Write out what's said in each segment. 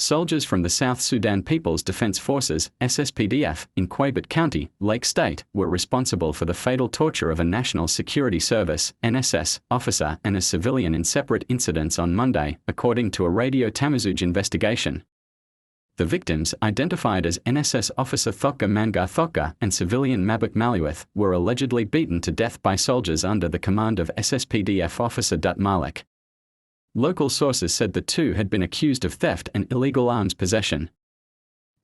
soldiers from the South Sudan People's Defense Forces, SSPDF, in Ceibet County, Lake State, were responsible for the fatal torture of a National Security Service (NSS) officer and a civilian in separate incidents on Monday, according to a Radio Tamazuj investigation. The victims, identified as NSS officer Thoka Mangar Thoka and civilian Mabuk Maliwith, were allegedly beaten to death by soldiers under the command of SSPDF officer Dut Malik. Local sources said the two had been accused of theft and illegal arms possession.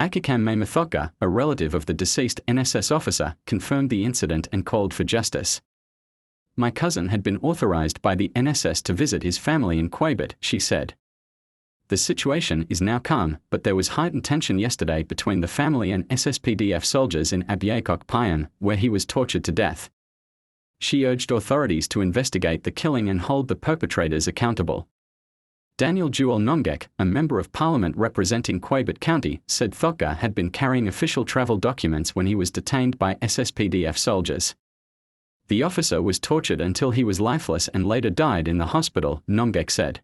Akikam Mamathoka, a relative of the deceased NSS officer, confirmed the incident and called for justice. "My cousin had been authorized by the NSS to visit his family in Ceibet," she said. "The situation is now calm, but there was heightened tension yesterday between the family and SSPDF soldiers in Abyekok Payan, where he was tortured to death." She urged authorities to investigate the killing and hold the perpetrators accountable. Daniel Jewel Nongek, a member of parliament representing Ceibet County, said Thoka had been carrying official travel documents when he was detained by SSPDF soldiers. "The officer was tortured until he was lifeless and later died in the hospital," Nongek said.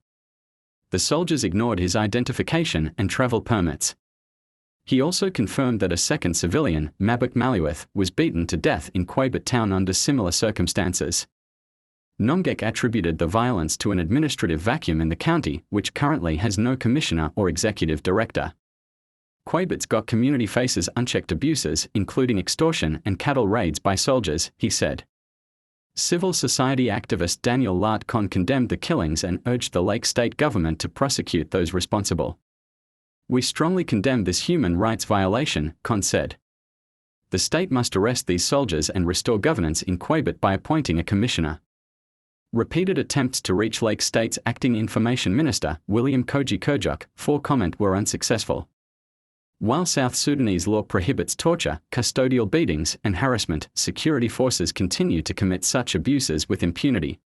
The soldiers ignored his identification and travel permits. He also confirmed that a second civilian, Mabuk Maliwith, was beaten to death in Ceibet town under similar circumstances. Nongek attributed the violence to an administrative vacuum in the county, which currently has no commissioner or executive director. Ceibet's got community faces unchecked abuses, including extortion and cattle raids by soldiers, he said. Civil society activist Daniel Lart Kon condemned the killings and urged the Lake State government to prosecute those responsible. "We strongly condemn this human rights violation," Kon said. "The state must arrest these soldiers and restore governance in Ceibet by appointing a commissioner." Repeated attempts to reach Lake State's acting information minister, William Koji Kerjuk, for comment were unsuccessful. While South Sudanese law prohibits torture, custodial beatings, and harassment, security forces continue to commit such abuses with impunity.